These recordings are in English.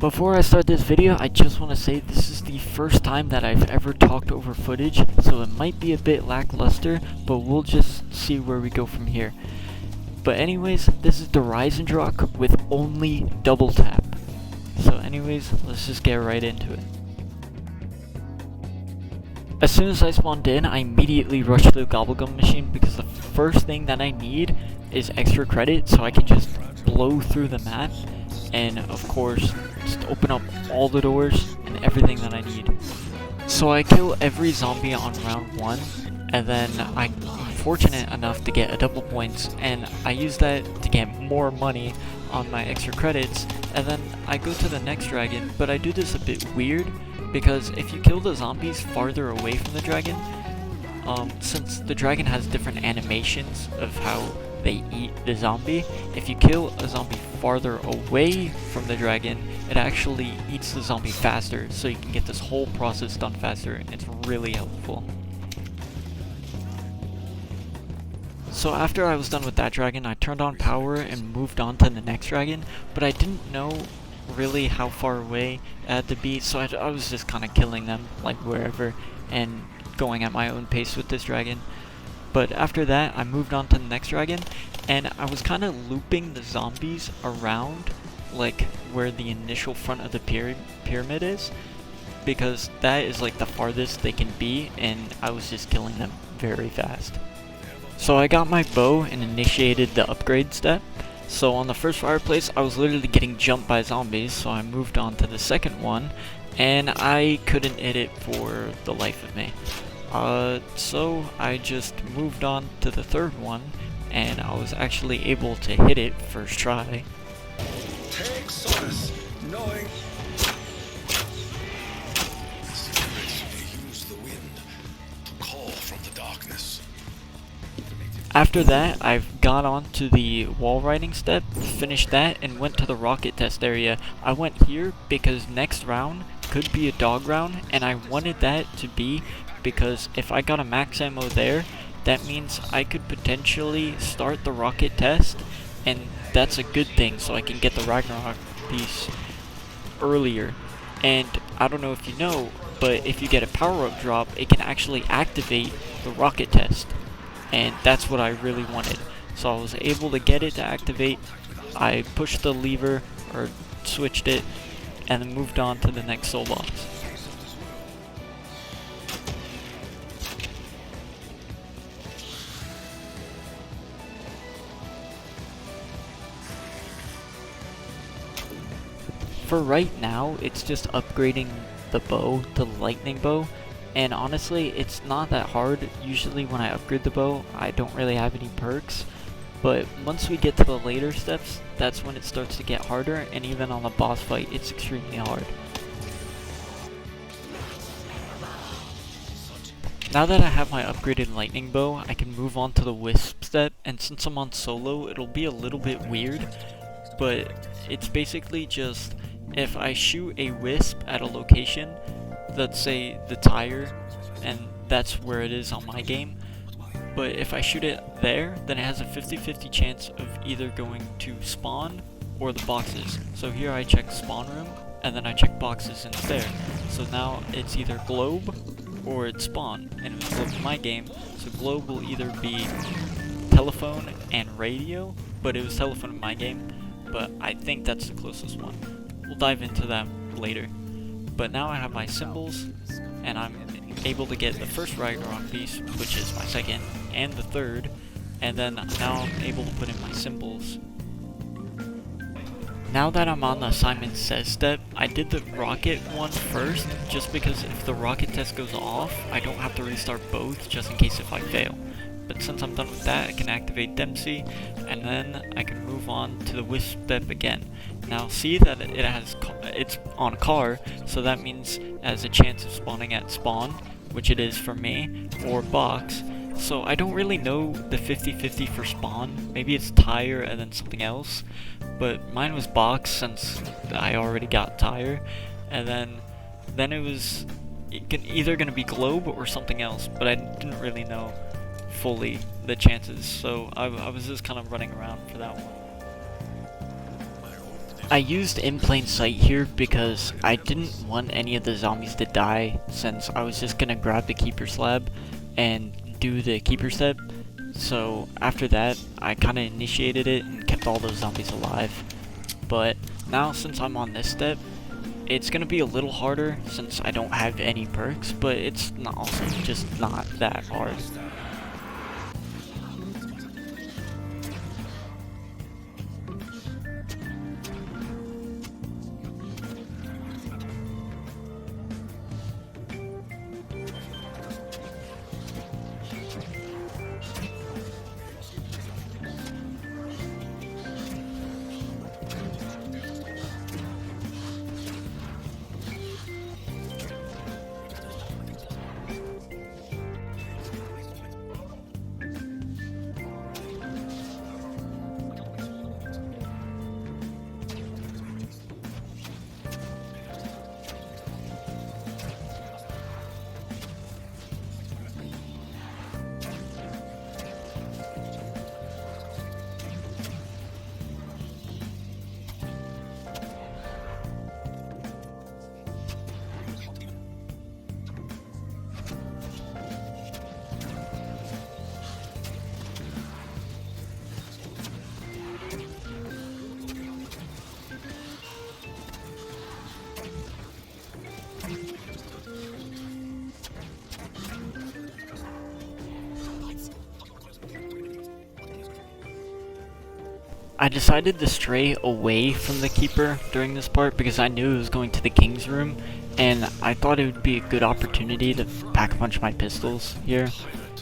Before I start this video, I just want to say this is the first time that I've ever talked over footage, so it might be a bit lackluster, but we'll just see where we go from here. But anyways, this is the Eisendrache with only double tap. So anyways, let's just get right into it. As soon as I spawned in, I immediately rushed to the gobblegum machine because the first thing that I need is extra credit so I can just blow through the map and of course just open up all the doors and everything that I need. So I kill every zombie on round 1 and then I'm fortunate enough to get a double points and I use that to get more money on my extra credits, and then I go to the next dragon, but I do this a bit weird because if you kill the zombies farther away from the dragon, since the dragon has different animations of how they eat the zombie, if you kill a zombie farther away from the dragon, it actually eats the zombie faster, so you can get this whole process done faster, and it's really helpful. So after I was done with that dragon, I turned on power and moved on to the next dragon, but I didn't know really how far away it had to be, so I was just kind of killing them like wherever and going at my own pace with this dragon. But after that, I moved on to the next dragon, and I was kind of looping the zombies around like where the initial front of the pyramid is, because that is like the farthest they can be, and I was just killing them very fast. So I got my bow and initiated the upgrade step. So on the first fireplace, I was literally getting jumped by zombies, so I moved on to the second one, and I couldn't hit it for the life of me. So I just moved on to the third one, and I was actually able to hit it first try. Take solace, knowing use the wind to call from the darkness. After that, I've got on to the wall riding step, finished that, and went to the rocket test area. I went here because next round could be a dog round, and I wanted that to be because if I got a max ammo there, that means I could potentially start the rocket test, and that's a good thing, so I can get the Ragnarok piece earlier. And I don't know if you know, but if you get a power-up drop, it can actually activate the rocket test. And that's what I really wanted. So I was able to get it to activate. I pushed the lever, or switched it, and then moved on to the next soul box. For right now, it's just upgrading the bow to the lightning bow. And honestly, it's not that hard. Usually when I upgrade the bow, I don't really have any perks. But once we get to the later steps, that's when it starts to get harder, and even on the boss fight, it's extremely hard. Now that I have my upgraded lightning bow, I can move on to the wisp step, and since I'm on solo, it'll be a little bit weird, but it's basically just if I shoot a wisp at a location, let's say the tire, and that's where it is on my game, but if I shoot it there, then it has a 50-50 chance of either going to spawn or the boxes. So here I check spawn room, and then I check boxes and it's there. So now it's either globe or it's spawn, and it was globe in my game, so globe will either be telephone and radio, but it was telephone in my game, but I think that's the closest one. We'll dive into that later. But now I have my symbols, and I'm able to get the first Ragnarok piece, which is my second, and the third, and then now I'm able to put in my symbols. Now that I'm on the Simon Says step, I did the rocket one first, just because if the rocket test goes off, I don't have to restart both, just in case if I fail. But since I'm done with that, I can activate Dempsey, and then I can move on to the wisp step again. Now see that it's on car, so that means it has a chance of spawning at spawn, which it is for me, or box. So I don't really know the 50-50 for spawn. Maybe it's tire and then something else, but mine was box since I already got tire, and then it was either gonna be globe or something else, but I didn't really know fully the chances, so I was just kind of running around for that one. I used in plain sight here because I didn't want any of the zombies to die, since I was just gonna grab the keeper slab and do the keeper step. So after that, I kinda initiated it and kept all those zombies alive. But now since I'm on this step, it's gonna be a little harder since I don't have any perks, but it's not also just not that hard. I decided to stray away from the keeper during this part because I knew it was going to the king's room, and I thought it would be a good opportunity to pack a bunch of my pistols here,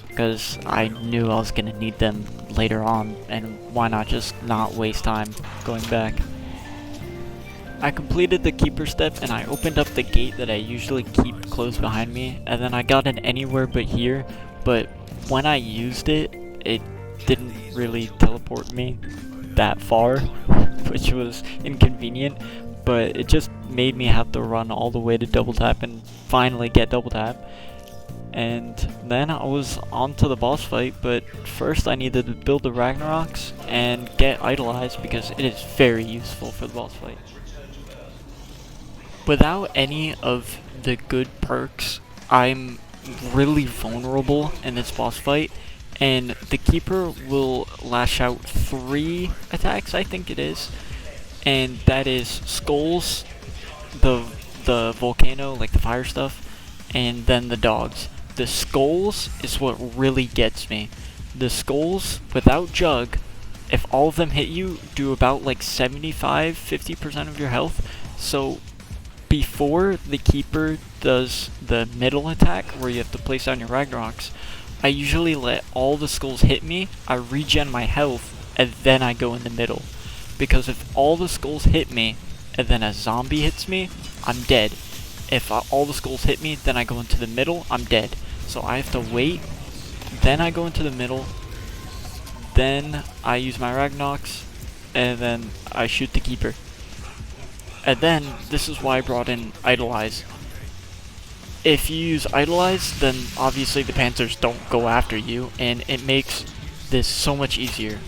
because I knew I was going to need them later on, and why not just not waste time going back. I completed the keeper step and I opened up the gate that I usually keep closed behind me, and then I got in anywhere but here, but when I used it, it didn't really teleport me that far, which was inconvenient, but it just made me have to run all the way to double tap and finally get double tap. And then I was on to the boss fight, but first I needed to build the Ragnaroks and get idolized because it is very useful for the boss fight. Without any of the good perks, I'm really vulnerable in this boss fight, and the keeper will lash out 3 attacks, I think it is, and that is skulls, the volcano, like the fire stuff, and then the dogs. The skulls is what really gets me. The skulls, without jug, if all of them hit you, do about like 75-50% of your health. So before the keeper does the middle attack, where you have to place down your Ragnaroks, I usually let all the skulls hit me, I regen my health, and then I go in the middle. Because if all the skulls hit me, and then a zombie hits me, I'm dead. If all the skulls hit me, then I go into the middle, I'm dead. So I have to wait, then I go into the middle, then I use my Ragnaroks, and then I shoot the keeper. And then, this is why I brought in Idolize. If you use Idolize, then obviously the panzers don't go after you, and it makes this so much easier.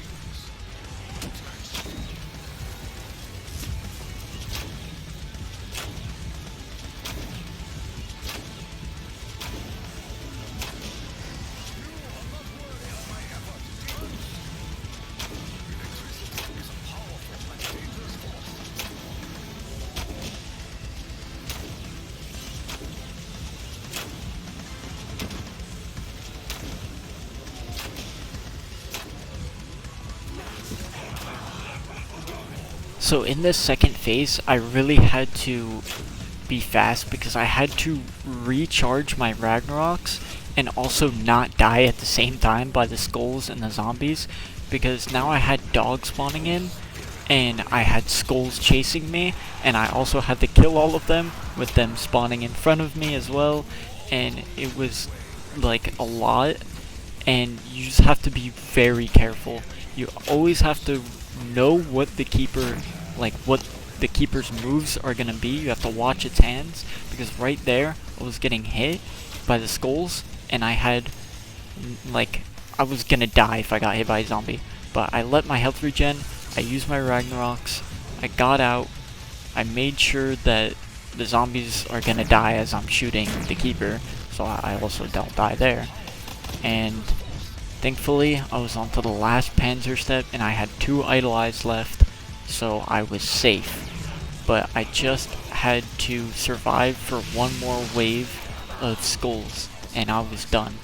So in this second phase, I really had to be fast because I had to recharge my Ragnaroks and also not die at the same time by the skulls and the zombies, because now I had dogs spawning in and I had skulls chasing me, and I also had to kill all of them with them spawning in front of me as well, and it was like a lot, and you just have to be very careful. You always have to know what the keeper, like what the keeper's moves are gonna be. You have to watch its hands, because right there I was getting hit by the skulls and I had, like, I was gonna die if I got hit by a zombie. But I let my health regen, I used my Ragnaroks, I got out, I made sure that the zombies are gonna die as I'm shooting the keeper, so I also don't die there. And thankfully, I was onto the last panzer step and I had 2 idle eyes left, so I was safe. But I just had to survive for one more wave of skulls, and I was done.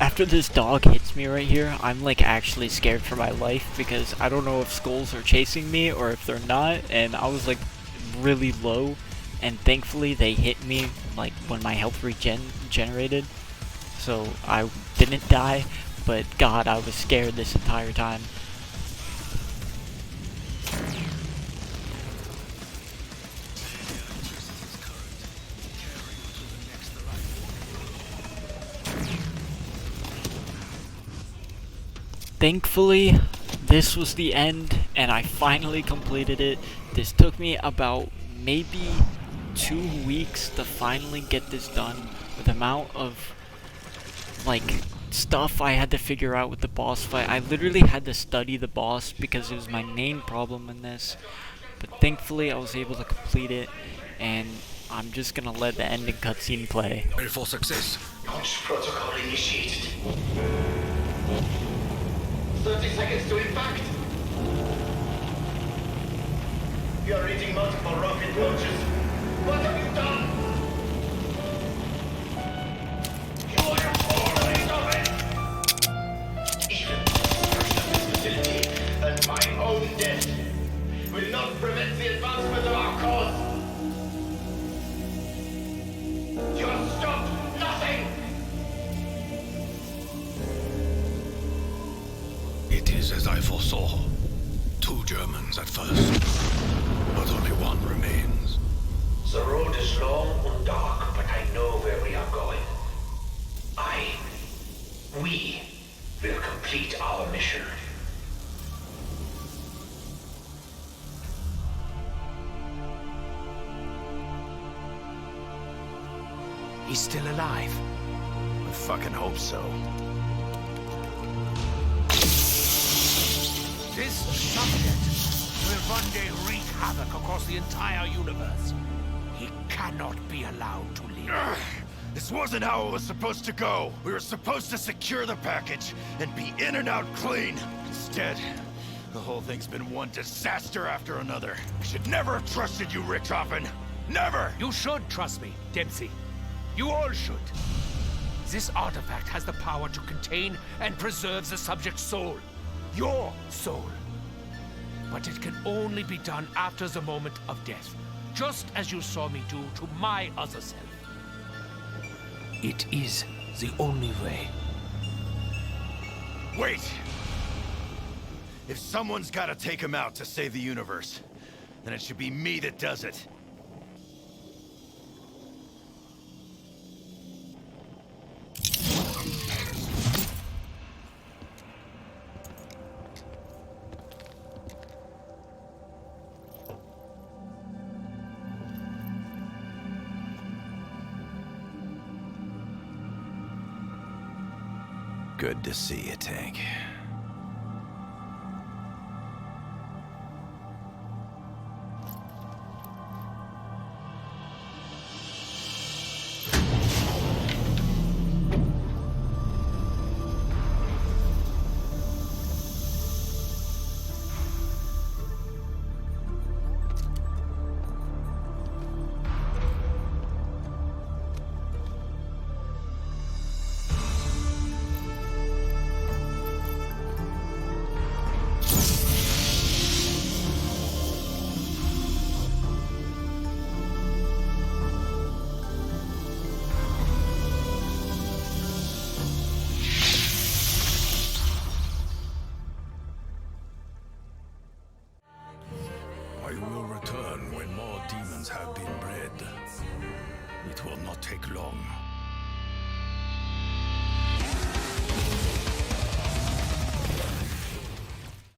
After this dog hits me right here, I'm like actually scared for my life because I don't know if skulls are chasing me or if they're not, and I was like really low, and thankfully they hit me like when my health regenerated, so I didn't die, but god, I was scared this entire time. Thankfully, this was the end, and I finally completed it. This took me about maybe 2 weeks to finally get this done, with the amount of, like, stuff I had to figure out with the boss fight. I literally had to study the boss because it was my main problem in this, but thankfully I was able to complete it, and I'm just gonna let the ending cutscene play. Ready for success. Launch protocol initiated. 30 seconds to impact. You are eating multiple rocket launches. What have you done? You are always of it! Even destruction of this facility and my own death will not prevent the advancement of our cause. You have stopped nothing! It is as I foresaw. 2 Germans at first, but only one remains. The road is long and dark, but I know where we are going. We will complete our mission. He's still alive. I fucking hope so. This subject will one day wreak havoc across the entire universe. He cannot be allowed to live. This wasn't how it was supposed to go. We were supposed to secure the package and be in and out clean. Instead, the whole thing's been one disaster after another. I should never have trusted you, Richthofen. Never! You should trust me, Dempsey. You all should. This artifact has the power to contain and preserve the subject's soul. Your soul. But it can only be done after the moment of death. Just as you saw me do to my other self. It is the only way. Wait! If someone's gotta take him out to save the universe, then it should be me that does it. Good to see you, Tank. when more demons have been bred. It will not take long.